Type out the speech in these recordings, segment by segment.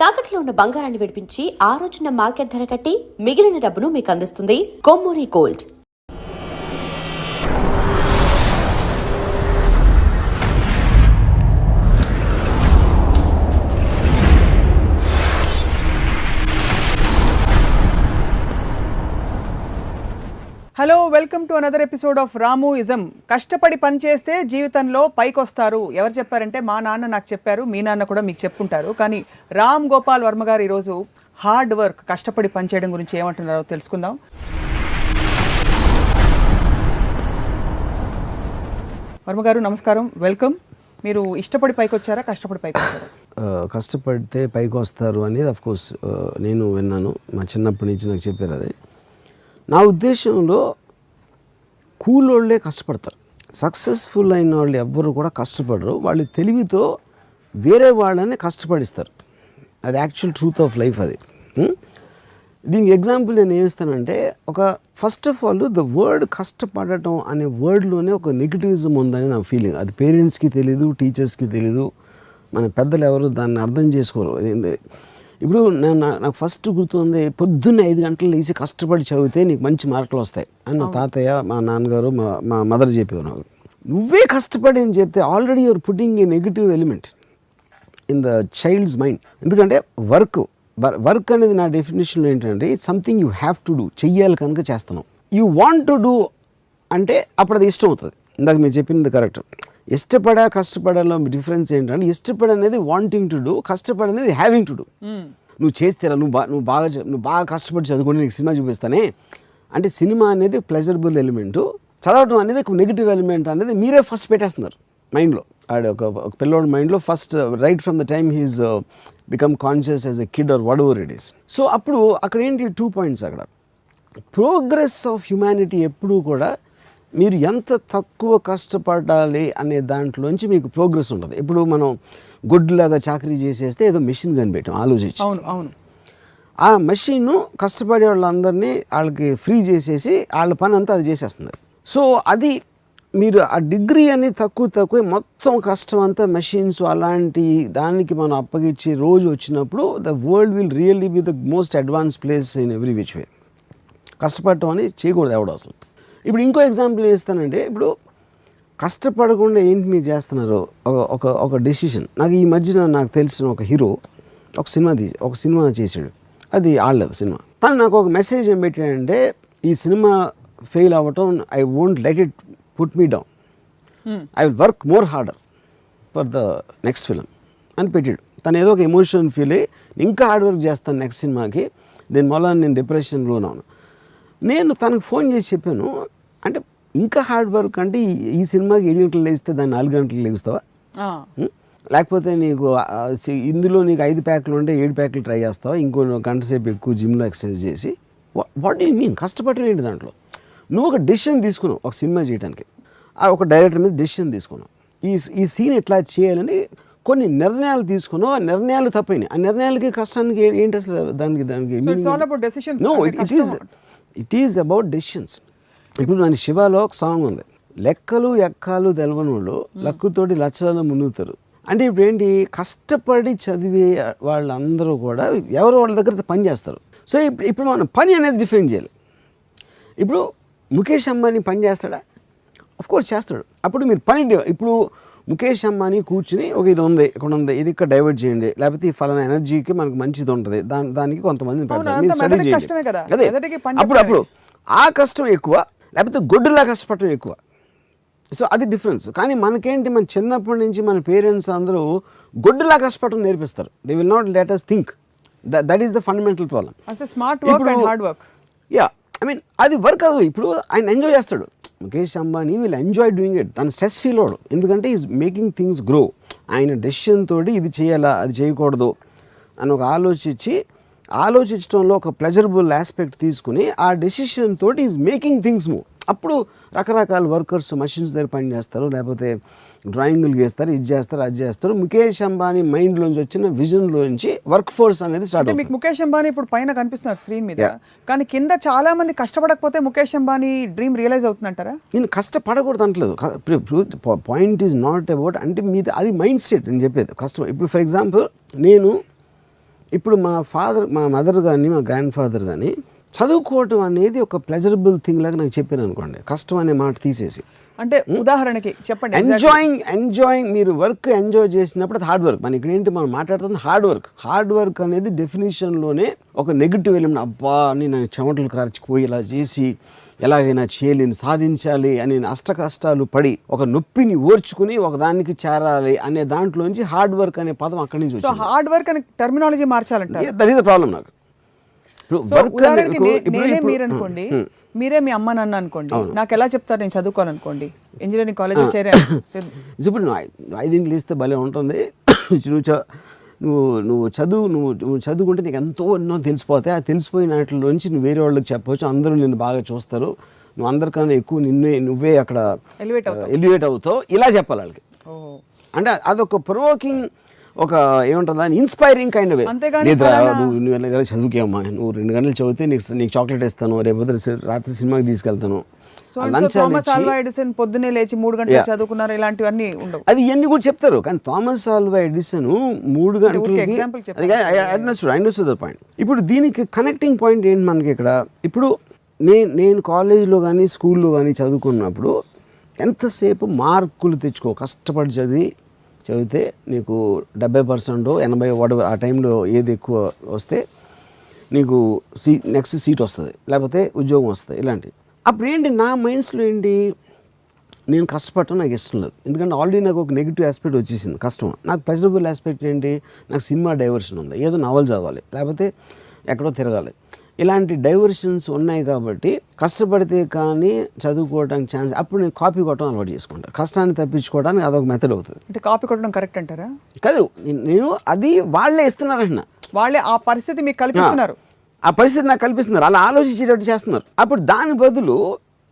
తాకట్లో ఉన్న బంగారాన్ని విడిపించి ఆ రోజున మార్కెట్ ధర కట్టి మిగిలిన డబ్బును మీకు అందిస్తుంది Kommuri gold. Hello, welcome to another episode of Ramuism. కష్టపడి పని చేస్తే జీవితంలో పైకొస్తారు. ఎవరు చెప్పారంటే మా నాన్న నాకు చెప్పారు, మీ నాన్న కూడా మీకు చెప్పుంటారు. కానీ రామ్ గోపాల్ వర్మ గారు ఈరోజు హార్డ్ వర్క్, కష్టపడి పని చేయడం గురించి ఏమంటున్నారో తెలుసుకుందాం. వర్మ గారు నమస్కారం, వెల్కమ్. మీరు ఇష్టపడి పైకి వచ్చారా, కష్టపడి పైకి వచ్చారా? కష్టపడితే పైకి వస్తారు అనేది అఫ్కోర్స్ నేను విన్నాను, మా చిన్నప్పటి నుంచి నాకు చెప్పారు. అది నా ఉద్దేశంలో కూలోళ్ళే కష్టపడతారు. సక్సెస్ఫుల్ అయిన వాళ్ళు ఎవ్వరు కూడా కష్టపడరు. వాళ్ళు తెలివితో వేరే వాళ్ళని కష్టపడిస్తారు. అది యాక్చువల్ ట్రూత్ ఆఫ్ లైఫ్. అది దీనికి ఎగ్జాంపుల్ నేను ఏం ఇస్తానంటే, first of all the word కష్టపడటం అనే వర్డ్లోనే ఒక నెగిటివిజం ఉందని నా ఫీలింగ్. అది పేరెంట్స్కి తెలీదు, టీచర్స్కి తెలీదు, మన పెద్దలు ఎవరు దాన్ని అర్థం చేసుకోరు. ఇప్పుడు నాకు ఫస్ట్ గుర్తుంది, పొద్దున్నే 5 గంటలు లేచి కష్టపడి చదివితే నీకు మంచి మార్కులు వస్తాయి అని మా తాతయ్య, మా నాన్నగారు, మా మదర్ చెప్పేవారు నాకు. నువ్వే కష్టపడి అని చెప్తే already you're putting a negative element in the child's mind. ఎందుకంటే వర్క్ అనేది నా డెఫినేషన్లో ఏంటంటే it's something you have to do. చెయ్యాలి కనుక చేస్తున్నావు. యూ వాంట్ టు డూ అంటే అప్పుడు అది ఇష్టం అవుతుంది. ఇందాక మీరు చెప్పింది కరెక్ట్. కష్టపడాలో డిఫరెన్స్ ఏంటంటే, ఇష్టపడనేది వాంటింగ్ టు డూ, కష్టపడనేది హ్యావింగ్ టు డూ. నువ్వు చేస్తేరా, నువ్వు బాగా కష్టపడి చదువుకుంటే నీకు సినిమా చూపిస్తానే అంటే, సినిమా అనేది ప్లెజరబుల్ ఎలిమెంటు, చదవటం అనేది ఒక నెగిటివ్ ఎలిమెంట్ అనేది మీరే ఫస్ట్ పెట్టేస్తున్నారు మైండ్లో. ఒక పిల్లోడి మైండ్లో first right from the time he is become conscious as a kid or whatever it is. So అప్పుడు అక్కడ ఏంటి 2 పాయింట్స్. అక్కడ ప్రోగ్రెస్ ఆఫ్ హ్యుమానిటీ ఎప్పుడూ కూడా మీరు ఎంత తక్కువ కష్టపడాలి అనే దాంట్లోంచి మీకు ప్రోగ్రెస్ ఉంటుంది. ఇప్పుడు మనం గొడ్డులాగా చాకరీ చేసేస్తే ఏదో మెషిన్ కనిపెట్టాం ఆలోచించి. అవును. ఆ మెషిన్ కష్టపడే వాళ్ళందరినీ వాళ్ళకి ఫ్రీ చేసేసి వాళ్ళ పని అంతా అది చేసేస్తుంది. సో అది మీరు ఆ డిగ్రీ అనేది తక్కువ మొత్తం కష్టం అంతా మెషిన్స్ అలాంటి దానికి మనం అప్పగించి రోజు వచ్చినప్పుడు the world will really be the most advance place in every which way. కష్టపడటం అని చేయకూడదు ఎవడు అసలు. ఇప్పుడు ఇంకో ఎగ్జాంపుల్ ఏస్తానంటే, ఇప్పుడు కష్టపడకుండా ఏంటి మీరు చేస్తున్నారు, ఒక డెసిషన్. నాకు ఈ మధ్యన నాకు తెలిసిన ఒక హీరో ఒక సినిమా చేశాడు, అది ఆడలేదు సినిమా. తను నాకు ఒక మెసేజ్ ఏం పెట్టాడంటే, ఈ సినిమా ఫెయిల్ అవ్వటం I won't let it put me down, I will work more harder for the next film అని పెట్టాడు. తను ఏదో ఒక ఎమోషన్ ఫీల్ అయ్యి ఇంకా హార్డ్ వర్క్ చేస్తాను నెక్స్ట్ సినిమాకి, దీనివల్ల నేను డిప్రెషన్లో ఉన్నాను. నేను తనకు ఫోన్ చేసి చెప్పాను, అంటే ఇంకా హార్డ్ వర్క్ అంటే ఈ సినిమాకి 7 గంటలు లేస్తే దాన్ని 4 గంటలు లేస్తావా, లేకపోతే నీకు ఇందులో నీకు 5 ప్యాకులు ఉంటే 7 ప్యాకులు ట్రై చేస్తావా, ఇంకో గంట సేపు ఎక్కువ జిమ్లో ఎక్సర్సైజ్ చేసి, వాట్ డూ యూ మీన్? కష్టపడటం ఏంటి దాంట్లో? నువ్వు ఒక డెసిషన్ తీసుకున్నావు ఒక సినిమా చేయడానికి, ఒక డైరెక్టర్ మీద డెసిషన్ తీసుకున్నావు, ఈ సీన్ ఎట్లా చేయాలని కొన్ని నిర్ణయాలు తీసుకున్నావు. ఆ నిర్ణయాలు తప్పైనాయి. ఆ నిర్ణయాలకి కష్టానికి ఏంటి అసలు? దానికి no, it is about decisions. ఇప్పుడు నా శివాలో ఒక సాంగ్ ఉంది, లెక్కలు ఎక్కాలు తెలవనోళ్ళు లక్కుతోటి లక్షలను మునుగుతారు. అంటే ఇప్పుడు ఏంటి, కష్టపడి చదివే వాళ్ళందరూ కూడా ఎవరో వాళ్ళ దగ్గర పని చేస్తారు. సో ఇప్పుడు మనం పని అనేది డిఫైన్ చేయాలి. ఇప్పుడు ముఖేష్ అంబానీ పని చేస్తాడా? అఫ్కోర్స్ చేస్తాడు. అప్పుడు మీరు పని, ఇప్పుడు ముఖేష్ అంబానీ కూర్చుని ఒక ఇది ఉంది, ఇక్కడ ఉంది, ఇది ఇక్కడ డైవర్ట్ చేయండి, లేకపోతే ఈ ఫలానా ఎనర్జీకి మనకు మంచిది ఉంటుంది, దానికి కొంతమంది స్టడీ చేయండి. అదే అప్పుడు ఆ కష్టం ఎక్కువ, లేకపోతే గొడ్డులా కష్టపడటం ఎక్కువ. సో అది డిఫరెన్స్. కానీ మనకేంటి, మన చిన్నప్పటి నుంచి మన పేరెంట్స్ అందరూ గొడ్డులా కష్టపడటం నేర్పిస్తారు. They will not let us think. That is the fundamental problem. Smart work and hard work. Yeah, I mean అది వర్క్ అవ్వదు. ఇప్పుడు ఆయన ఎంజాయ్ చేస్తాడు, Mukesh Ambani will enjoy doing it. తను స్ట్రెస్ ఫీల్ అవ్వడు, ఎందుకంటే ఈజ్ మేకింగ్ థింగ్స్ గ్రో. ఆయన decision తోటి ఇది చేయాలా, అది చేయకూడదు అని ఒక ఆలోచించడంలో ఒక ప్లెజరబుల్ ఆస్పెక్ట్ తీసుకుని ఆ డెసిషన్ తోటి ఈజ్ మేకింగ్ థింగ్స్ మూవ్. అప్పుడు రకరకాల వర్కర్స్ మషిన్స్ దగ్గర పని చేస్తారు, లేకపోతే డ్రాయింగ్లు గీస్తారు, ఇది చేస్తారు, అది చేస్తారు. ముఖేష్ అంబానీ మైండ్లోంచి వచ్చిన విజన్లోంచి వర్క్ ఫోర్స్ అనేది స్టార్ట్ అవుతుంది. మీకు ముఖేష్ అంబానీ ఇప్పుడు పైన కనిపిస్తున్నారు స్క్రీన్ మీద, కానీ కింద చాలా మంది కష్టపడకపోతే ముఖేష్ అంబానీ డ్రీమ్ రియలైజ్ అవుతుందంటారా? నేను కష్టపడకూడదు అంటలేదు. పాయింట్ ఈజ్ నాట్ అబౌట్, అంటే మీది అది మైండ్ సెట్ నేను చెప్పేది. కష్టం ఇప్పుడు ఫర్ ఎగ్జాంపుల్ నేను ఇప్పుడు మా మదర్ కానీ మా గ్రాండ్ ఫాదర్ కానీ చదువుకోవటం అనేది ఒక ప్లెజరబుల్ థింగ్ లాగా నాకు చెప్పాను అనుకోండి, కష్టం అనే మాట తీసేసి. అంటే ఉదాహరణకి చెప్పండి. ఎంజాయింగ్ మీరు వర్క్ ఎంజాయ్ చేసినప్పుడు అది హార్డ్ వర్క్. మన ఇక్కడ ఏంటి మనం మాట్లాడుతుంది హార్డ్ వర్క్ అనేది డెఫినేషన్లోనే ఒక నెగిటివ్ ఎలిమెంట్. అబ్బా నేను చెమటలు కార్చిపోయి ఇలా చేసి ఎలాగైనా చేయలేని సాధించాలి అని అష్ట కష్టాలు పడి ఒక నొప్పిని ఓర్చుకుని ఒక దానికి చేరాలి అనే దాంట్లోంచి హార్డ్ వర్క్ అనే పదం అక్కడి నుంచి వచ్చింది. హార్డ్ వర్క్ అనే టర్మినాలజీ మార్చాలంటారు. దట్ ఈస్ ద ప్రాబ్లం నాకు. మీరు అనుకోండి, మీరే మీ అమ్మ నాన్న అనుకోండి, నాకు ఎలా చెప్తారు నేను చదువుకోవాలనుకోండి, ఇంజనీరింగ్ కాలేజ్ చేరాను. ఇప్పుడు నువ్వు 5 లేస్తే భలే ఉంటుంది. నువ్వు చదువుకుంటే నీకు ఎన్నో తెలిసిపోతాయి. ఆ తెలిసిపోయిన వాటిలోంచి నువ్వు వేరే వాళ్ళకి చెప్పవచ్చు, అందరూ నిన్ను బాగా చూస్తారు, నువ్వు అందరికన్నా ఎక్కువ నువ్వే అక్కడ ఎలివేట్ అవుతావు, ఇలా చెప్పాలి వాళ్ళకి. అంటే అదొక ప్రొవోకింగ్, ఒక ఏమంటుందా ఇన్స్పైరింగ్ కైండ్ ఆఫ్. నువ్వు చదువుకేమ్మా, నువ్వు 2 గంటలు చదివితే నీకు చాక్లెట్ ఇస్తాను, రేపు రాత్రి సినిమాకి తీసుకెళ్తాను. థామస్ ఆల్వా ఎడిసన్ పొద్దున్నే లేచి 3 గంటలు చదువుకున్నారు, ఇలాంటివన్నీ ఉండవు. అది ఇవన్నీ కూడా చెప్తారు. కానీ థామస్ ఆల్వా ఎడిసన్ 3 గంటలకి పాయింట్. ఇప్పుడు దీనికి కనెక్టింగ్ పాయింట్ ఏంటి మనకి ఇక్కడ? ఇప్పుడు నేను కాలేజ్లో కానీ స్కూల్లో కానీ చదువుకున్నప్పుడు ఎంతసేపు మార్కులు తెచ్చుకో, కష్టపడి చదివితే నీకు 70% 80 ఆ టైంలో ఏది ఎక్కువ వస్తే నీకు నెక్స్ట్ సీట్ వస్తుంది, లేకపోతే ఉద్యోగం వస్తుంది, ఇలాంటివి. అప్పుడు ఏంటి నా మైండ్స్లో ఏంటి, నేను కష్టపడటం నాకు ఇష్టం లేదు. ఎందుకంటే ఆల్రెడీ నాకు ఒక నెగిటివ్ ఆస్పెక్ట్ వచ్చేసింది కష్టం. నాకు ప్లెజరబుల్ ఆస్పెక్ట్ ఏంటి, నాకు సినిమా డైవర్షన్ ఉంది, ఏదో నవల్ చదవాలి, లేకపోతే ఎక్కడో తిరగాలి, ఇలాంటి డైవర్షన్స్ ఉన్నాయి. కాబట్టి కష్టపడితే కానీ చదువుకోవడానికి ఛాన్స్. అప్పుడు నేను కాపీ కొట్టడం అలవాటు చేసుకుంటాను, కష్టాన్ని తప్పించుకోవడానికి అదొక మెథడ్ అవుతుంది. అంటే కాపీ కొట్టడం కరెక్ట్ అంటారా? కాదు, నేను అది వాళ్ళే ఇస్తున్నారంటున్నా, వాళ్ళే ఆ పరిస్థితి మీకు కల్పిస్తున్నారు, ఆ పరిస్థితి నాకు కల్పిస్తున్నారు, అలా ఆలోచించేటట్టు చేస్తున్నారు. అప్పుడు దాని బదులు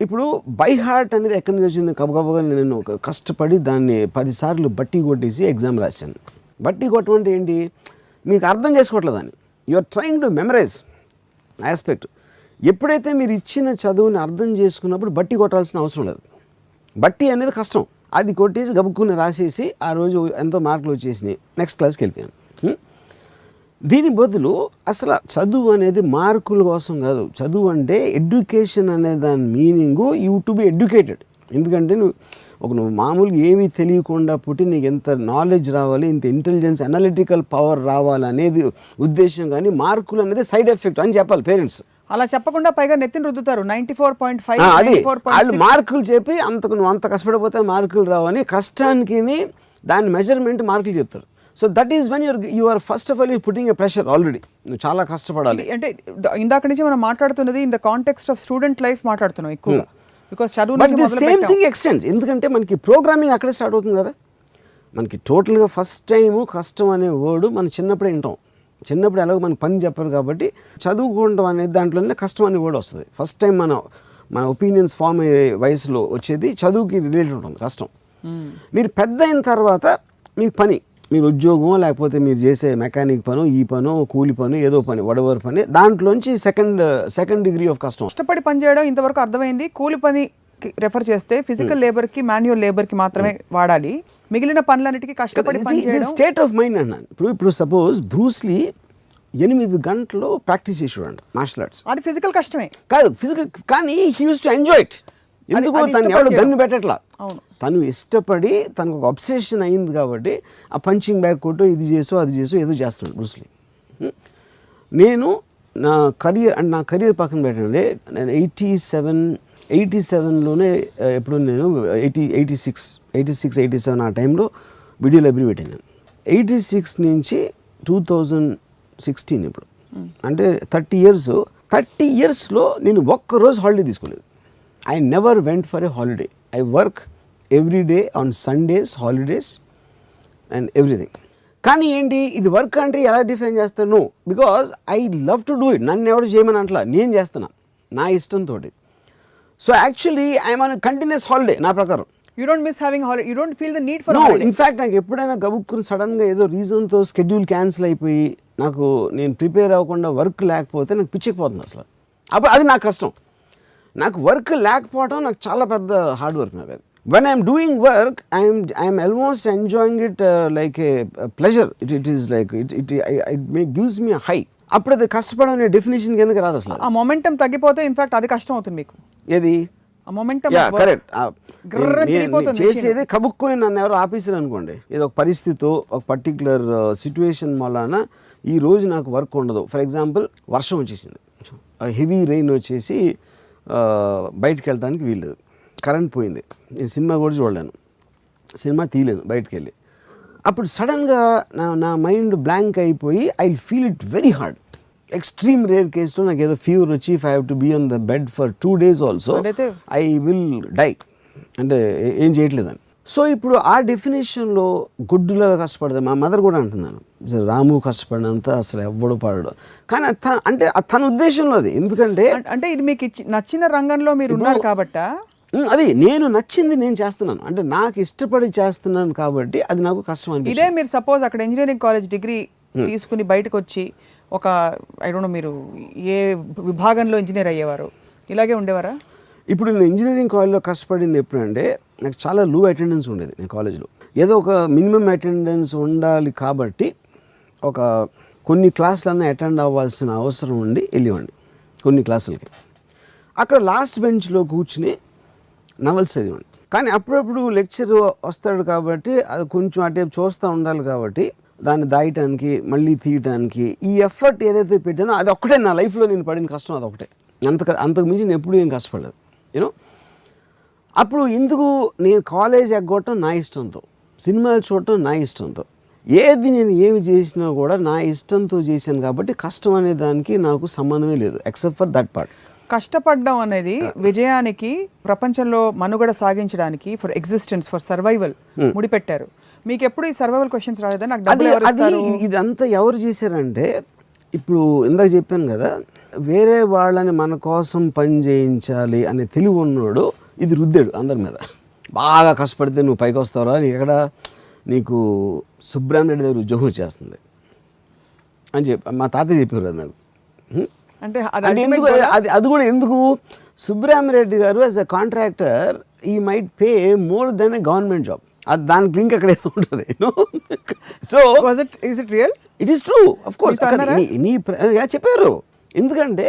ఇప్పుడు బై హార్ట్ అనేది ఎక్కడి నుంచి వచ్చింది? గబగబగా నేను కష్టపడి దాన్ని 10 సార్లు బట్టి కొట్టేసి ఎగ్జామ్ రాశాను. బట్టి కొట్టడం అంటే ఏంటి, మీకు అర్థం చేసుకోవట్లేదు అని, you are trying to memorize aspect. ఎప్పుడైతే మీరు ఇచ్చిన చదువుని అర్థం చేసుకున్నప్పుడు బట్టి కొట్టాల్సిన అవసరం లేదు. బట్టి అనేది కష్టం, అది కొట్టేసి గబుక్కుని రాసేసి ఆ రోజు ఎంతో మార్కులు వచ్చేసినాయి, నెక్స్ట్ క్లాస్కి వెళ్ళిపోయాను. దీని బదులు అసలు చదువు అనేది మార్కుల కోసం కాదు. చదువు అంటే ఎడ్యుకేషన్ అనే దాని meaning you to be educated. ఎందుకంటే నువ్వు మామూలుగా ఏమీ తెలియకుండా పుట్టి నీకు ఎంత నాలెడ్జ్ రావాలి, ఇంత ఇంటెలిజెన్స్ అనలిటికల్ పవర్ రావాలి అనేది ఉద్దేశం. కానీ మార్కులు అనేది సైడ్ ఎఫెక్ట్ అని చెప్పాలి పేరెంట్స్. అలా చెప్పకుండా పైగా నెత్తిని రుద్దుతారు 94.5. అది వాళ్ళు మార్కులు చెప్పి నువ్వు అంత కష్టపడిపోతే మార్కులు రావని, కష్టానికి దాని మెజర్మెంట్ మార్కులు చెప్తారు. So that is when you are first of all you putting a pressure. Already నువ్వు చాలా కష్టపడాలి. అంటే ఇందాక నుంచి మనం మాట్లాడుతున్నది in the context of student life మాట్లాడుతున్నాం ఎక్కువ. బికాస్ చదువు సేమ్ థింగ్ ఎక్స్టెండ్స్. ఎందుకంటే మనకి ప్రోగ్రామింగ్ అక్కడే స్టార్ట్ అవుతుంది కదా. మనకి టోటల్గా ఫస్ట్ టైము కష్టం అనే వర్డ్ మనం చిన్నప్పుడే వింటాం. చిన్నప్పుడు ఎలాగో మనకి పని చెప్పరు కాబట్టి చదువుకోవడం అనేది దాంట్లోనే కష్టం అనే వర్డ్ వస్తుంది. ఫస్ట్ టైం మన ఒపీనియన్స్ ఫామ్ అయ్యే వయసులో వచ్చేది చదువుకి రిలేటెడ్ ఉంటుంది కష్టం. మీరు పెద్ద అయిన తర్వాత మీకు పని, మీరు ఉద్యోగం లేకపోతే మీరు చేసే మెకానిక్ పను, ఈ పను, కూలి పను, ఏదో పని, వడవర్ పని, దాంట్లోంచి సెకండ్ డిగ్రీ ఆఫ్ కష్టం. కష్టపడి పని చేయడం ఇంతవరకు అర్థమైంది. కూలి పని రెఫర్ చేస్తే ఫిజికల్ లేబర్కి, మాన్యువల్ లేబర్కి మాత్రమే వాడాలి. మిగిలిన పనులన్నిటికీ కష్టపడి పని చేయడం స్టేట్ ఆఫ్ మైండ్ అన్నాను. ఇప్పుడు సపోజ్ బ్రూస్లీ 8 గంటలు ప్రాక్టీస్ చేసి చూడండి మార్షల్ ఆర్ట్స్. అది ఫిజికల్ కష్టమే కాదు, ఫిజికల్, కానీ he use to enjoy it. ఎందుకు తను ఎవరు గన్ను పెట్టట్లా, తను ఇష్టపడి తనకు ఒక అబ్సెషన్ అయింది కాబట్టి ఆ పంచింగ్ బ్యాగ్ కొట్టు, ఇది చేసో అది చేసో ఏదో చేస్తున్నాడు బ్రూస్లీ. నేను నా కెరీర్ పక్కన పెట్టండి, నేను 87లోనే ఎప్పుడు నేను 86-87 ఆ టైంలో వీడియో లైబ్రరీ పెట్టాను. 86 నుంచి 2016 ఇప్పుడు అంటే 30 ఇయర్స్లో నేను ఒక్కరోజు హాలిడే తీసుకోలేదు. I never went for a holiday. I work every day on Sundays, holidays and everything. కానీ ఏంటి ఇది వర్క్ అంటే ఎలా డిఫైన్ చేస్తాను? No, because I love to do it. నన్ను ఎవరు చేయమని అట్లా, నేను చేస్తున్నా నా ఇష్టంతో. So actually I'm on continuous holiday నా ప్రకారం. You don't miss having holiday, you don't feel the need for holiday. In fact నాకు ఎప్పుడైనా గబుక్కుని సడన్గా ఏదో రీజన్తో షెడ్యూల్ క్యాన్సిల్ అయిపోయి నేను ప్రిపేర్ అవ్వకుండా వర్క్ లేకపోతే నాకు పిచ్చిపోతుంది అసలు. అప్పుడు అది నాకు కష్టం. నాకు వర్క్ లేకపోవడం నాకు చాలా పెద్ద హార్డ్ వర్క్. నాకు అది when I'm doing work, I'm almost enjoying it like a pleasure. It is like gives me a high. అప్పుడు అది కష్టపడడం అనే డెఫినేషన్ కిందకి రాదు అసలు. ఆ మొమెంటం తగ్గిపోతే ఇన్ఫాక్ట్ అది కష్టం అవుతుంది మీకు. ఏది ఆ మొమెంటం కరెక్ట్ తిరిగిపోతుంది. చేసేది కబుక్కుని నన్ను ఎవరు ఆపేసారు అనుకోండి, ఏదో ఒక పరిస్థితి ఒక పర్టికులర్ సిచ్యువేషన్ వలన ఈ రోజు నాకు వర్క్ ఉండదు. ఫర్ ఎగ్జాంపుల్ వర్షం వచ్చేసింది, హెవీ రెయిన్ వచ్చేసి బయటకు వెళ్ళడానికి వీల్లేదు, కరెంట్ పోయింది, నేను సినిమా కూడా చూడలేను, సినిమా తీయలేను బయటకు వెళ్ళి. అప్పుడు సడన్గా నా మైండ్ బ్లాంక్ అయిపోయి I feel it very hard. Extreme rare కేసులో నాకు ఏదో ఫీవర్ వచ్చి if I have to be on the bed for 2 days also I will die, అంటే ఏం చేయట్లేదని. సో ఇప్పుడు ఆ డెఫినేషన్లో గుడ్డులాగా కష్టపడతాను. మా మదర్ కూడా అంటున్నాను, రాము కష్టపడినంత అసలు ఎవ్వడు పడడు, కానీ అంటే తన ఉద్దేశంలో అది. ఎందుకంటే అంటే ఇది మీకు నచ్చిన రంగంలో మీరు ఉన్నారు కాబట్టి, అది నేను నచ్చింది నేను చేస్తున్నాను, అంటే నాకు ఇష్టపడి చేస్తున్నాను కాబట్టి అది నాకు కష్టం అనిపిస్తుంది. ఇదే మీరు సపోజ్ అక్కడ ఇంజనీరింగ్ కాలేజ్ డిగ్రీ తీసుకుని బయటకు వచ్చి ఒక ఐ డోంట్ నో మీరు ఏ విభాగంలో ఇంజనీర్ అయ్యేవారు, ఇలాగే ఉండేవారా? ఇప్పుడు నేను ఇంజనీరింగ్ కాలేజ్లో కష్టపడింది ఎప్పుడంటే నాకు చాలా లో అటెండెన్స్ ఉండేది. నేను కాలేజ్లో ఏదో ఒక మినిమం అటెండెన్స్ ఉండాలి కాబట్టి ఒక కొన్ని క్లాసులన్నా అటెండ్ అవ్వాల్సిన అవసరం ఉండి వెళ్ళేవాడిని కొన్ని క్లాసులకి. అక్కడ లాస్ట్ బెంచ్లో కూర్చుని నవల్స్ చదివాడిని. కానీ అప్పుడప్పుడు లెక్చర్ వస్తాడు కాబట్టి అది కొంచెం అటే చూస్తూ ఉండాలి కాబట్టి దాన్ని దాయటానికి మళ్ళీ తీయటానికి ఈ ఎఫర్ట్ ఏదైతే పెట్టానో అది ఒక్కటే నా లైఫ్లో నేను పడిన కష్టం, అది ఒకటే. అంతకు మించి నేను ఎప్పుడూ ఏం కష్టపడలేదు యూనో. అప్పుడు ఎందుకు నేను కాలేజ్ ఎగ్గొట్టడం నా ఇష్టంతో, సినిమాలు చూడటం నా ఇష్టంతో, ఏది నేను ఏమి చేసినా కూడా నా ఇష్టంతో చేశాను కాబట్టి కష్టం అనే దానికి నాకు సంబంధమే లేదు ఎక్సెప్ట్ ఫర్ దట్ పార్ట్. కష్టపడడం అనేది విజయానికి, ప్రపంచంలో మనుగడ సాగించడానికి, ఫర్ ఎగ్జిస్టెన్స్, ఫర్ సర్వైవల్ ముడిపెట్టారు. మీకు ఎప్పుడు ఈ సర్వైవల్ క్వశ్చన్స్ రాలేదా? నాకు డబ్బులు ఎవరు ఇస్తారు? ఇదంతా ఎవరు చేశారంటే, ఇప్పుడు ఇందాక చెప్పాను కదా, వేరే వాళ్ళని మన కోసం పని చేయించాలి అనే తెలివి ఉన్నోడు ఇది రుద్దాడు అందరి మీద. బాగా కష్టపడితే నువ్వు పైకి వస్తావురా, ఎక్కడ నీకు సుబ్రహ్మణ్యుడి దగ్గర ఉద్యోగం వచ్చేస్తుంది అని చెప్పి మా తాతయ్య చెప్పారు అది నాకు. అంటే ఎందుకు అది కూడా ఎందుకు, సుబ్రహ్మరెడ్డి గారు as a contractor he might pay more than a government job. అది దానికి లింక్ అక్కడ ఏదో ఉంటుంది. So is it real? It is true of course. చెప్పారు, ఎందుకంటే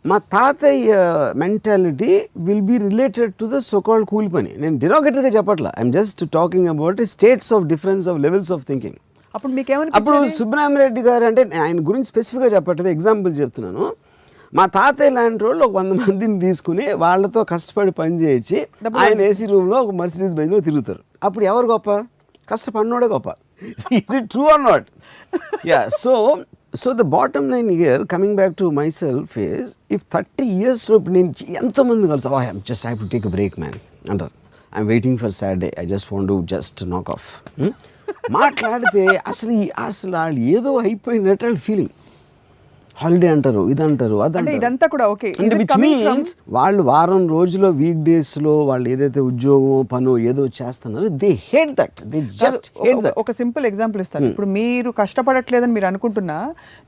మా తాతయ్య mentality will be related to the so called కూలి పని. నేను డిరాగేటరీగా చెప్పట్లా, I'm just talking about states of difference of levels of thinking. అప్పుడు మీకేమని? అప్పుడు సుబ్రహ్మరెడ్డి గారు అంటే ఆయన గురించి స్పెసిఫిక్గా చెప్పట్లేదు, ఎగ్జాంపుల్ చెప్తున్నాను. మా తాతయ్య లాంటి వాళ్ళు ఒక 100 మందిని తీసుకుని వాళ్ళతో కష్టపడి పని చేయించి ఆయన ఏసీ రూమ్లో ఒక మర్సిడీస్ బెంజ్లో తిరుగుతారు. అప్పుడు ఎవరు గొప్ప? కష్టపడినోడే గొప్ప. Is it true or not? Yeah. So the bottom line here, coming back to myself, is if 30 years నేను ఎంతోమంది కలుసు, I just have to take a break man అంటారు. I'm waiting for Saturday, I just want to just knock off. మాట్లాడితే అసలు వాళ్ళు ఏదో అయిపోయినట్టు వాళ్ళ ఫీలింగ్. హాలిడే అంటారు, ఇది అంటారు, అదంటారు. ఇదంతా కూడా ఓకే. విచ్ మీన్స్ వాళ్ళు వారం రోజుల్లో వీక్ డేస్లో వాళ్ళు ఏదైతే ఉద్యోగం పనో ఏదో చేస్తున్నారో they hate that, they just hate that. ఒక సింపుల్ ఎగ్జాంపుల్ ఇస్తాను. ఇప్పుడు మీరు కష్టపడట్లేదని మీరు అనుకుంటున్నా,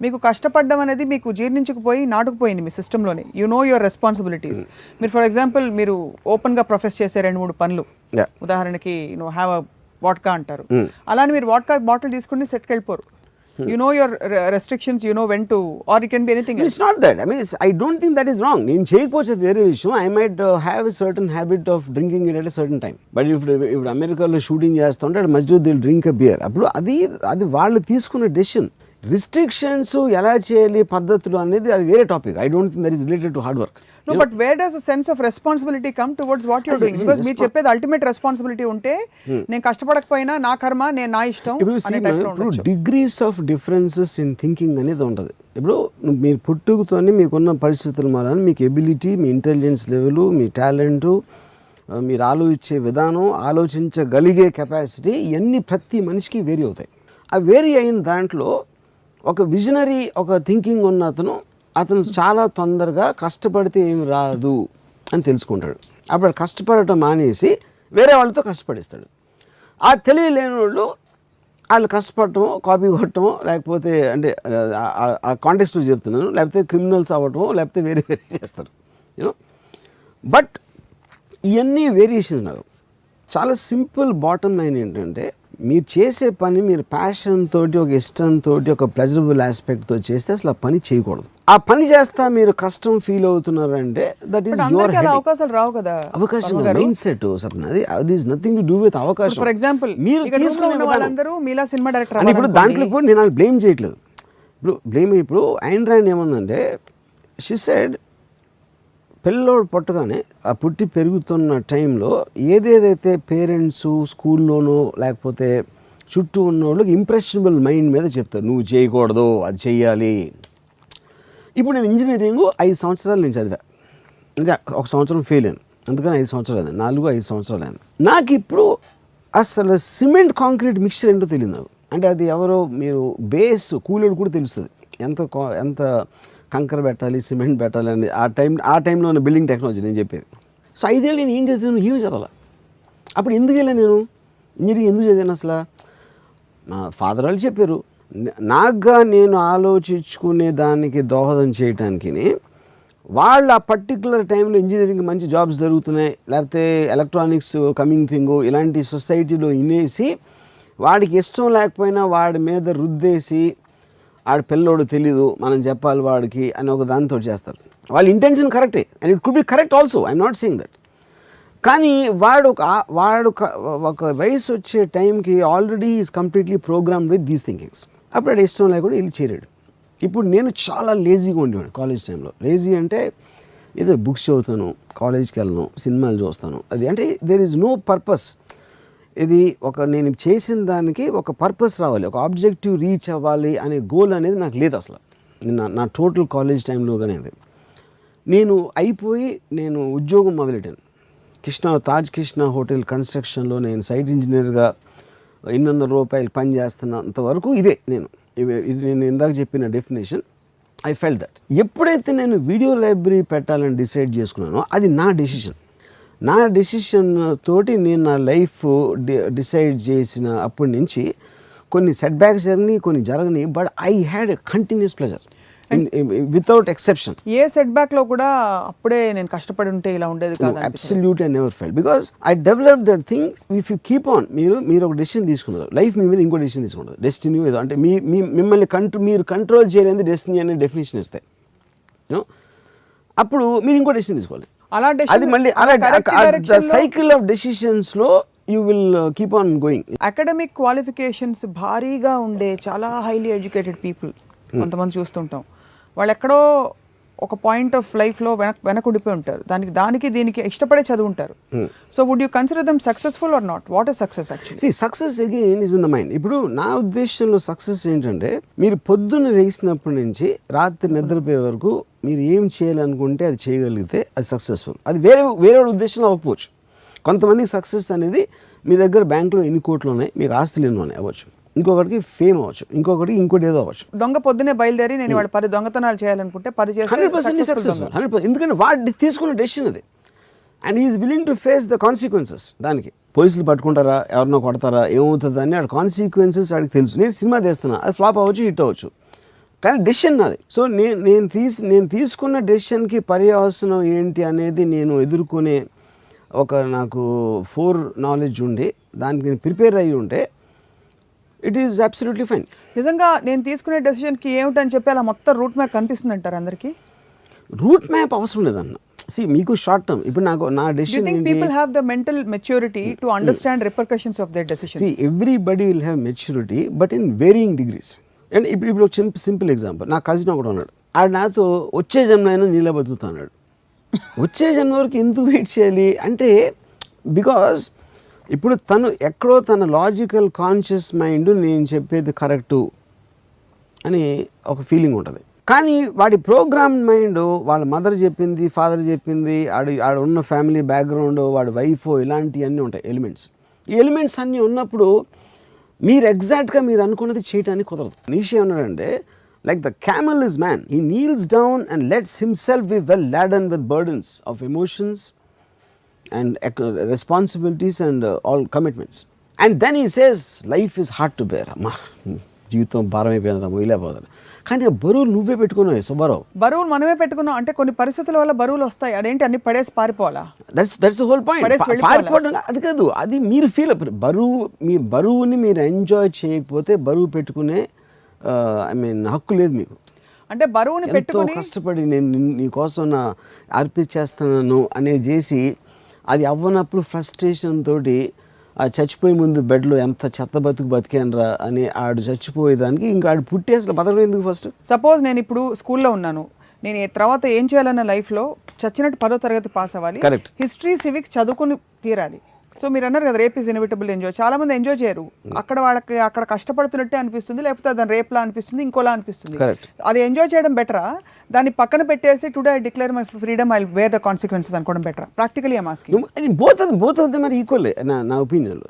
మీకు కష్టపడడం అనేది మీకు జీర్ణించుకుపోయి నాటుకుపోయింది మీ సిస్టంలోనే. You know your responsibilities. మీరు ఫర్ ఎగ్జాంపుల్ మీరు ఓపెన్గా ప్రొఫెస్ చేసే 2-3 పనులు, ఉదాహరణకి హ్యావ్ అ వాడ్కా అంటారు, అలానే మీరు వాడ్కా బాటిల్ తీసుకుని సెట్కి వెళ్ళిపోరు. You know your restrictions, you know when to, or it can be anything else. It's not that. I mean, I don't think that is wrong. నేను చేయకపోతే వేరే విషయం. I might have a certain habit of drinking it at a certain time. But if అమెరికాలో shooting చేస్తుంటే మధ్యలో they drink a beer, అప్పుడు అది వాళ్ళు తీసుకున్న డెసిషన్. రిస్ట్రిక్షన్స్ ఎలా చేయాలి, పద్ధతులు అనేది అది వేరే topic. I don't think that is related to hard work. No, but where does a sense of responsibility come towards what you're doing? Because మీరు చెప్పేది అల్టిమేట్ రెస్పాన్సిబిలిటీ ఉంటే నేను కష్టపడకపోయినా నా కర్మ, నేను నా ఇష్టం. ఇప్పుడు degrees of differences in thinking అనేది ఉంటుంది. ఇప్పుడు మీరు పుట్టుకతోనే మీకున్న పరిస్థితుల వలన మీకు ఎబిలిటీ, మీ ఇంటెలిజెన్స్ లెవెల్, మీ టాలెంటు, మీరు ఆలోచించే విధానం, ఆలోచించగలిగే కెపాసిటీ, ఇవన్నీ ప్రతి మనిషికి వేరీ అవుతాయి. ఆ వేరీ అయిన దాంట్లో ఒక విజనరీ, ఒక థింకింగ్ ఉన్న అతను చాలా తొందరగా కష్టపడితే ఏమి రాదు అని తెలుసుకుంటాడు. అప్పుడు కష్టపడటం మానేసి వేరే వాళ్ళతో కష్టపడిస్తాడు. ఆ తెలివి లేని వాళ్ళు కష్టపడటమో, కాపీ కొట్టడమో, లేకపోతే అంటే ఆ కాంటెక్స్ట్లో చెప్తున్నాను, లేకపోతే క్రిమినల్స్ అవ్వటమో, లేకపోతే వేరే చేస్తారు యూనో. బట్ ఇవన్నీ వేరియేషన్స్ నాకు. చాలా సింపుల్ బాటమ్ లైన్ ఏంటంటే, మీరు చేసే పని మీరు ప్యాషన్ తోటి, ఒక ఇష్టంతో, ఒక ప్లెజరబుల్ ఆస్పెక్ట్తో చేస్తే అసలు ఆ పని చేయకూడదు. ఆ పని చేస్తా మీరు కష్టం ఫీల్ అవుతున్నారంటే దట్ ఈస్ యువర్ హెడ్. అవకాశాలు రావు కదా. అవకాశం మైండ్ సెట్ సప్న, అది is nothing to do with అవకాశం. ఫర్ ఎగ్జాంపుల్ మీరు తీసుకున్న వాళ్ళందరూ మీలా సినిమా డైరెక్టర్ అని ఇప్పుడు దాంట్లో ఇప్పుడు నేను వాళ్ళు బ్లేమ్ చేయట్లేదు. ఇప్పుడు ఐన్ ర్యాండ్ ఏముందంటే, షీ సెడ్ పిల్లోడు పుట్టగానే ఆ పుట్టి పెరుగుతున్న టైంలో ఏదేదైతే పేరెంట్స్ స్కూల్లోనో లేకపోతే చుట్టూ ఉన్న వాళ్ళకి ఇంప్రెషనబుల్ మైండ్ మీద చెప్తారు, నువ్వు చేయకూడదు, అది చెయ్యాలి. ఇప్పుడు నేను ఇంజనీరింగ్ 5 సంవత్సరాలు నేను చదివా, అంటే 1 సంవత్సరం ఫెయిల్ అయ్యాను, అందుకని 5 సంవత్సరాలు అయింది, 4-5 సంవత్సరాలు అయింది. నాకు ఇప్పుడు అసలు సిమెంట్ కాంక్రీట్ మిక్చర్ ఏంటో తెలియదు నాకు. అంటే అది ఎవరో మీరు బేస్ కూలోడు కూడా తెలుస్తుంది ఎంత కంకర పెట్టాలి, సిమెంట్ పెట్టాలి అని. ఆ టైంలో ఉన్న బిల్డింగ్ టెక్నాలజీ నేను చెప్పేది. సో 5 ఏళ్ళు నేను ఏం చదివాను, ఏమి చదవాలి. అప్పుడు ఎందుకు వెళ్ళాను నేను ఇంజనీరింగ్, ఎందుకు చదివాను అసలు? మా ఫాదర్ వాళ్ళు చెప్పారు, నాకుగా నేను ఆలోచించుకునే దానికి దోహదం చేయటానికి. వాళ్ళు ఆ పర్టికులర్ టైంలో ఇంజనీరింగ్ మంచి జాబ్స్ జరుగుతున్నాయి, లేకపోతే ఎలక్ట్రానిక్స్ కమింగ్ థింగ్ ఇలాంటి సొసైటీలో ఇనేసి వాడికి ఇష్టం లేకపోయినా వాడి మీద రుద్దేసి, ఆడ పిల్లోడు తెలీదు మనం చెప్పాలి వాడికి అని ఒక దాంతో చేస్తారు. వాళ్ళ ఇంటెన్షన్ కరెక్టే, and it could be correct also, I'm not saying that. కానీ వాడు ఒక వయసు వచ్చే టైంకి already is completely programmed with these thinkings. అప్పుడు అది ఇష్టం లేకుండా వెళ్ళి చేరాడు. ఇప్పుడు నేను చాలా లేజీగా ఉండేవాడు కాలేజ్ టైంలో. లేజీ అంటే ఏదో బుక్స్ చదువుతాను, కాలేజ్కి వెళ్ళను, సినిమాలు చూస్తాను, అది అంటే దేర్ ఈజ్ నో పర్పస్. ఇది నేను చేసిన దానికి ఒక పర్పస్ రావాలి, ఒక ఆబ్జెక్టివ్ రీచ్ అవ్వాలి అనే గోల్ అనేది నాకు లేదు అసలు. నా టోటల్ కాలేజ్ టైంలోగానే అది. నేను ఉద్యోగం మొదలెట్టాను తాజ్ కృష్ణ హోటల్ కన్స్ట్రక్షన్లో. నేను సైట్ ఇంజనీర్గా 800 రూపాయలు పని చేస్తున్నంత వరకు ఇదే నేను ఇందాక చెప్పిన డెఫినేషన్. I felt that. ఎప్పుడైతే నేను వీడియో లైబ్రరీ పెట్టాలని డిసైడ్ చేసుకున్నానో అది నా డెసిషన్ తోటి నేను నా లైఫ్ డిసైడ్ చేసిన అప్పటి నుంచి కొన్ని సెట్ బ్యాక్స్ జరిగినాయి, కొన్ని జరగని, but I had a continuous pleasure without exception. A set back లో కూడా అప్పుడే నేను కష్టపడి ఉంటే ఇలా ఉండేది కాదు. Absolutely I never felt, because I develop that thing. If you keep on, మీరు ఒక డెసిషన్ తీసుకున్నారు, లైఫ్ మీ మీద ఇంకో డెసిషన్ తీసుకుంటారు, డెస్టినీ ఏదో అంటే మిమ్మల్ని మీరు కంట్రోల్ చేయలేని డెస్టినీ అనే డెఫినేషన్ ఇస్తాయి. అప్పుడు మీరు ఇంకో డెసిషన్ తీసుకోవాలి. అది మళ్ళీ సైకిల్ ఆఫ్ డెసిషన్స్ లో you will keep on going. Academic qualifications భారీగా ఉండే చాలా హైలీ ఎడ్యుకేటెడ్ పీపుల్ కొంతమంది చూస్తుంటాం, వాళ్ళు ఎక్కడో ఒక పాయింట్ ఆఫ్ లైఫ్లో వెనకుండిపోయి ఉంటారు, దీనికి ఇష్టపడే చదువుంటారు. So would you consider them successful or not? What is success actually? Success again is in the mind. ఇప్పుడు నా ఉద్దేశంలో సక్సెస్ ఏంటంటే, మీరు పొద్దున్న లేచినప్పటి నుంచి రాత్రి నిద్రపోయే వరకు మీరు ఏం చేయాలనుకుంటే అది చేయగలిగితే అది సక్సెస్ఫుల్. అది వేరే ఉద్దేశంలో అవ్వకపోవచ్చు. కొంతమందికి సక్సెస్ అనేది మీ దగ్గర బ్యాంకులో ఎన్ని కోట్లు ఉన్నాయి, మీకు ఆస్తులు ఎన్ని ఉన్నాయి అవ్వచ్చు, ఇంకొకటికి ఫేమ్ అవ్వచ్చు, ఇంకోటి ఏదో అవ్వచ్చు. దొంగ పొద్దునే బయలుదేరి నేను వాడు 10 దొంగతనాలు చేయాలనుకుంటే 10 చేస్తే 100% సక్సెస్ఫుల్. 100%. ఎందుకంటే వాడు తీసుకున్న డెసిషన్ అది, and is willing to face the consequences. దానికి పోలీసులు పట్టుకుంటారా, ఎవరినో కొడతారా, ఏమవుతుంది అని వాడి కాన్సిక్వెన్సెస్ వాడికి తెలుసు. నేను సినిమా తీస్తున్నా, అది ఫ్లాప్ అవ్వచ్చు, హిట్ అవ్వచ్చు, కానీ డెసిషన్ నాది. సో నేను తీసుకున్న డెసిషన్కి పర్యవసనం ఏంటి అనేది నేను ఎదుర్కొనే నాకు నాలెడ్జ్ ఉండి దానికి నేను ప్రిపేర్ అయ్యి ఉంటే ఇట్ ఈస్ అబ్సల్యూట్లీ ఫైన్. నిజంగా నేను తీసుకునే డెసిషన్కి ఏమిటని చెప్పి అలా మొత్తం రూట్ మ్యాప్ కనిపిస్తుంది అంటారు అందరికీ? రూట్ మ్యాప్ అవసరం లేదన్న. మీకు షార్ట్ టర్మ్ ఇప్పుడు నా decision people have the mental maturity to understand repercussions of their decisions. Everybody will have maturity but in varying degrees. And ఇప్పుడు ఒక సింపుల్ ఎగ్జాంపుల్, నా కజిన్ ఒకడు ఉన్నాడు, ఆడు నాతో వచ్చే జన్మైనా నీళ్ళ బతుకుతా అన్నాడు. వచ్చే జన్మ వరకు ఎందుకు వెయిట్ చేయాలి అంటే, బికాస్ ఇప్పుడు తను ఎక్కడో తన లాజికల్ కాన్షియస్ మైండ్ నేను చెప్పేది కరెక్టు అని ఒక ఫీలింగ్ ఉంటుంది. కానీ వాడి ప్రోగ్రామ్ మైండ్ వాళ్ళ మదర్ చెప్పింది, ఫాదర్ చెప్పింది, ఆడ ఉన్న ఫ్యామిలీ బ్యాక్గ్రౌండ్, వాడి వైఫ్, ఇలాంటివన్నీ ఉంటాయి ఎలిమెంట్స్. ఈ ఎలిమెంట్స్ అన్నీ ఉన్నప్పుడు మీరు ఎగ్జాక్ట్గా మీరు అనుకున్నది చేయటానికి కుదరదు. నీషే ఉన్నాడంటే, like the camel is man, he kneels down and lets himself be well laden with burdens of emotions and responsibilities and all commitments, and then he says life is hard to bear. Amma jeevitam bharam ayipoyindra moyilebodaru. కానీ ఆ బరువులు నువ్వే పెట్టుకున్నావు సుబ్బారావు. బరువులు మనమే పెట్టుకున్నాం అంటే కొన్ని పరిస్థితుల వల్ల బరువులు వస్తాయి, అదేంటి అన్ని పడేసి పారిపోవాలా? That's whole point. పారిపోవడం అది కాదు, అది మీరు ఫీల్ మీ బరువుని మీరు ఎంజాయ్ చేయకపోతే బరువు పెట్టుకునే హక్కు లేదు మీకు. అంటే బరువుని పెట్టుకుని కష్టపడి నేను నీకోసం అర్పించేస్తున్నాను అనేది చేసి అది అవ్వనప్పుడు ఫ్రస్ట్రేషన్ తోటి ఆ చచ్చిపోయే ముందు బెడ్లో ఎంత చెత్త బతికానరా అని ఆడు చచ్చిపోయేదానికి ఇంకా ఆడు పుట్టి అసలు బతకడం ఎందుకు? ఫస్ట్ సపోజ్ నేను ఇప్పుడు స్కూల్లో ఉన్నాను, నేను తర్వాత ఏం చేయాలన్న లైఫ్లో చచ్చినట్టు 10వ తరగతి పాస్ అవ్వాలి, హిస్టరీ సివిక్స్ చదువుకుని తీరాలి. సో మీరు అన్నారు కదా రేప్ ఈజ్ ఇన్ఎవిటబుల్ ఎంజాయ్, చాలా మంది ఎంజాయ్ చేయరు. వాళ్ళకి అక్కడ కష్టపడుతున్నట్టే అనిపిస్తుంది, లేకపోతే దాని రేప్లా అనిపిస్తుంది, ఇంకోలా అనిపిస్తుంది. అది ఎంజాయ్ చేయడం బెటరా, దాన్ని పక్కన పెట్టేసి today I declare my freedom, I wear the consequences అనుకోవడం బెటరా? Practically I asking. Both of them are equal నా ఒపీనియన్లో.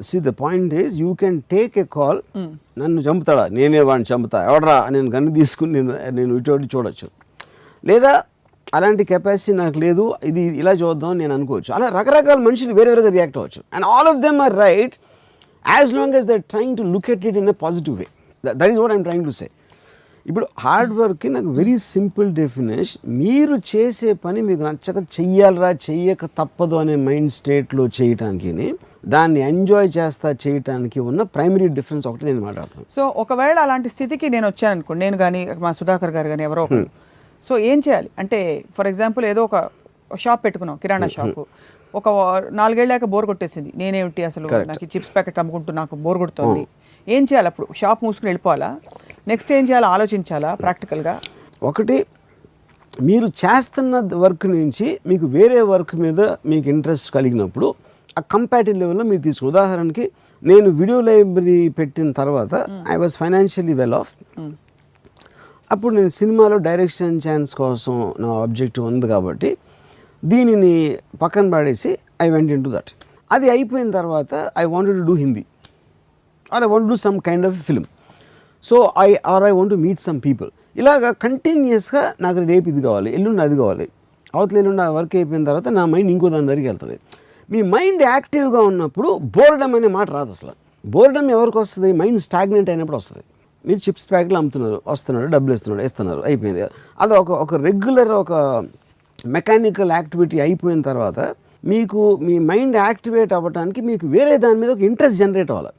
See the point is you can take a call, నన్ను చంపుతాడా, నేనే వాడిని చంపుతా, ఎవడరా నేను గన్ను తీసుకుని నేను ఇటువంటి చూడొచ్చు, లేదా అలాంటి కెపాసిటీ నాకు లేదు, ఇది ఇలా చూద్దాం నేను అనుకోవచ్చు. అలా రకరకాల మనుషులు వేరేగా రియాక్ట్ అవ్వచ్చు. And all of them are right as long as they trying to look at it in a positive way. That is what I'm trying to say. ఇప్పుడు హార్డ్ వర్క్కి నాకు వెరీ సింపుల్ డెఫినేషన్, మీరు చేసే పని మీకు నచ్చక చెయ్యాలరా చెయ్యక తప్పదు అనే మైండ్ స్టేట్లో చేయటానికి, దాన్ని ఎంజాయ్ చేస్తా చేయటానికి ఉన్న ప్రైమరీ డిఫరెన్స్ ఒకటి నేను మాట్లాడుతాను. సో ఒకవేళ అలాంటి స్థితికి నేను వచ్చాను అనుకోండి, నేను కానీ మా సుధాకర్ గారు కానీ ఎవరో, సో ఏం చేయాలి అంటే ఫర్ ఎగ్జాంపుల్ ఏదో ఒక షాప్ పెట్టుకున్నాం, కిరాణా షాపు, ఒక 4 ఏళ్ళాక బోర్ కొట్టేసింది, నేనేమిటి అసలు నాకు చిప్స్ ప్యాకెట్ అమ్ముకుంటూ నాకు బోర్ కొడుతుంది, ఏం చేయాలి? అప్పుడు షాప్ మూసుకుని వెళ్ళిపోవాలా? నెక్స్ట్ ఏం చేయాలో ఆలోచించాలా ప్రాక్టికల్గా? ఒకటి, మీరు చేస్తున్న వర్క్ నుంచి మీకు వేరే వర్క్ మీద మీకు ఇంట్రెస్ట్ కలిగినప్పుడు ఆ కంపాటివ్ లెవెల్లో మీరు తీసుకుని, ఉదాహరణకి నేను వీడియో లైబ్రరీ పెట్టిన తర్వాత I was financially well of. అప్పుడు నేను సినిమాలో డైరెక్షన్ ఛాన్స్ కోసం నా ఆబ్జెక్టివ్ ఉంది కాబట్టి దీనిని పక్కన పడేసి I went in to that. అది అయిపోయిన తర్వాత I wanted to do Hindi, or I want do some kind of film. So I want to meet some people. ఇలాగా కంటిన్యూస్గా నాకు రేపు ఇది కావాలి, ఎల్లుండి అది కావాలి, అవతల ఎల్లుండి ఆ వర్క్ అయిపోయిన తర్వాత నా మైండ్ ఇంకో దాని దగ్గరికి వెళ్తుంది. మీ మైండ్ యాక్టివ్గా ఉన్నప్పుడు బోర్డమ్ అనే మాట రాదు అసలు. బోర్డమ్ ఎవరికి వస్తుంది? మైండ్ స్టాగ్నెంట్ అయినప్పుడు వస్తుంది. మీరు చిప్స్ ప్యాకెట్లు అమ్ముతున్నారు, వస్తున్నారు, డబ్బులు ఇస్తున్నారు, అయిపోయింది. అది ఒక రెగ్యులర్ ఒక మెకానికల్ యాక్టివిటీ అయిపోయిన తర్వాత మీకు మీ మైండ్ యాక్టివేట్ అవ్వడానికి మీకు వేరే దాని మీద ఒక ఇంట్రెస్ట్ జనరేట్ అవ్వాలి.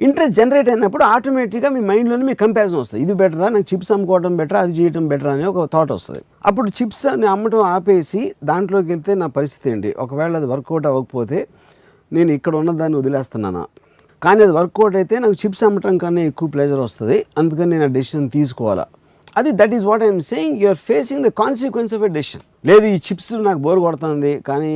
ఇంట్రెస్ట్ జనరేట్ అయినప్పుడు ఆటోమేటిక్గా మీ మైండ్లోనే మీకు కంపారిజన్ వస్తుంది. ఇది బెటరా, నాకు చిప్స్ అమ్ముకోవడం బెటరా, అది చేయడం బెటరా అనే ఒక థాట్ వస్తుంది. అప్పుడు చిప్స్ అని అమ్మటం ఆపేసి దాంట్లోకి వెళ్తే నా పరిస్థితి ఏంటి, ఒకవేళ అది వర్కౌట్ అవ్వకపోతే నేను ఇక్కడ ఉన్నదాన్ని వదిలేస్తున్నానా, కానీ అది వర్కౌట్ అయితే నాకు చిప్స్ అమ్మటం కన్నా ఎక్కువ ప్లెజర్ వస్తుంది, అందుకని నేను ఆ డెసిషన్ తీసుకోవాలా. అది that is what I'm saying, you're facing the consequence of a decision. లేదు ఈ చిప్స్ నాకు బోర్ కొడుతుంది, కానీ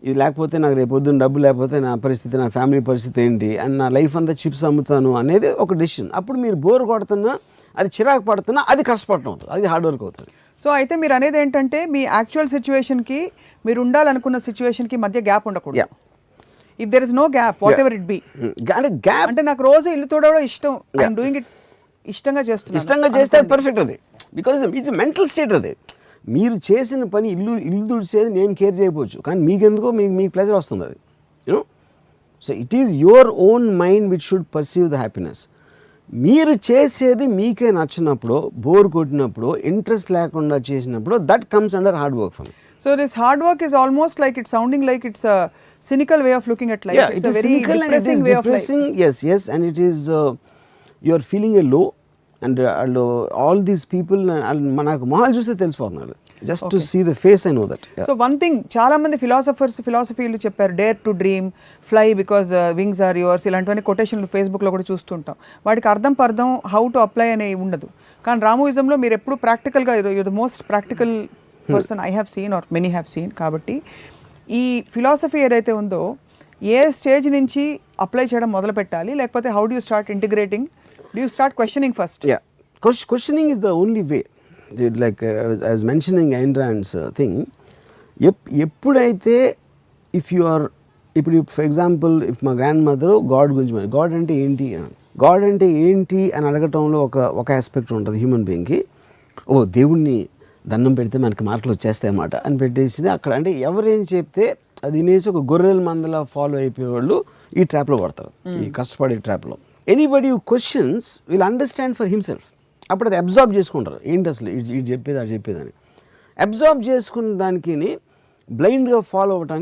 ఇది లేకపోతే నాకు రేపు పొద్దున్న డబ్బు లేకపోతే నా పరిస్థితి, నా ఫ్యామిలీ పరిస్థితి ఏంటి, అండ్ నా లైఫ్ అంతా చిప్స్ అమ్ముతాను అనేది ఒక డెసిషన్. అప్పుడు మీరు బోర్ కొడుతున్నా, అది చిరాకు పడుతున్నా, అది కష్టపడటం అవుతుంది, అది హార్డ్ వర్క్ అవుతుంది. సో అయితే మీరు అనేది ఏంటంటే మీ యాక్చువల్ సిచ్యువేషన్కి మీరు ఉండాలనుకున్న సిచ్యువేషన్కి మధ్య గ్యాప్ ఉండకూడదు. If there is no gap, whatever it be. Gap అంటే నాకు రోజు ఇల్లు తోడవడం ఇష్టం, ఐఎమ్ డూయింగ్ ఇట్, ఇష్టంగా చేస్తే పర్ఫెక్ట్. అది బికాజ్ ఇట్స్ మెంటల్ స్టేట్. అది మీరు చేసిన పని ఇల్లు తుడిచేది నేను కేర్ చేయకపోవచ్చు, కానీ మీకెందుకో మీకు ప్లెజర్ వస్తుంది అది, you know. So it is your own mind which should perceive the happiness. మీరు చేసేది మీకే నచ్చినప్పుడు, బోర్ కొట్టినప్పుడు, ఇంట్రెస్ట్ లేకుండా చేసినప్పుడు, that comes under hard work for me. So this hard work is almost like it's sounding like it's a cynical way of looking at life. Yeah, it's a very depressing way of life. Yes, and it is you are feeling a low, and all these people manaku mahal chuste telisipotunnaru, just to see the face I know that. Yeah. So one thing చాలా మంది ఫిలాసఫీలు చెప్పారు, dare to dream, fly because wings are yours, ఇలాంటివన్నీ కొటేషన్లు ఫేస్బుక్లో కూడా చూస్తుంటాం. వాటికి అర్థం పర్థం హౌ టు అప్లై అనే ఉండదు. కానీ రామోయిజంలో మీరు ఎప్పుడు ప్రాక్టికల్గా you the most practical person I have seen or many have seen. కాబట్టి ఈ ఫిలాసఫీ ఏదైతే ఉందో ఏ స్టేజ్ నుంచి అప్లై చేయడం మొదలు పెట్టాలి, లేకపోతే how do you start integrating, do you start questioning first? Questioning is the only way. Like I was mentioning Ayn Rand's thing, ఎప్పుడైతే ఇఫ్ యు ఆర్, ఇప్పుడు ఫర్ ఎగ్జాంపుల్ ఇఫ్ మా గ్రాండ్ మదర్ గాడ్ గురించి, god అంటే ఏంటి అని అడగటంలో ఒక aspect ఉంటుంది human బీయింగ్కి. ఓ దేవుణ్ణి దండం పెడితే మనకి మార్కులు వచ్చేస్తాయి అన్నమాట అని పెట్టేసింది అక్కడ. అంటే ఎవరేం చెప్తే అది వినేసి ఒక గొర్రెల మందలా ఫాలో అయిపోయేవాళ్ళు ఈ ట్రాప్లో పడతారు, ఈ కష్టపడే ట్రాప్లో. Anybody who questions will understand for himself. అప్పుడు అది అబ్జార్బ్ చేసుకుంటారు, ఏంటి అసలు ఇది చెప్పేది అది చెప్పేదని. అబ్జార్బ్ చేసుకున్న దానికి బ్లైండ్గా ఫాలో అవ్వటానికి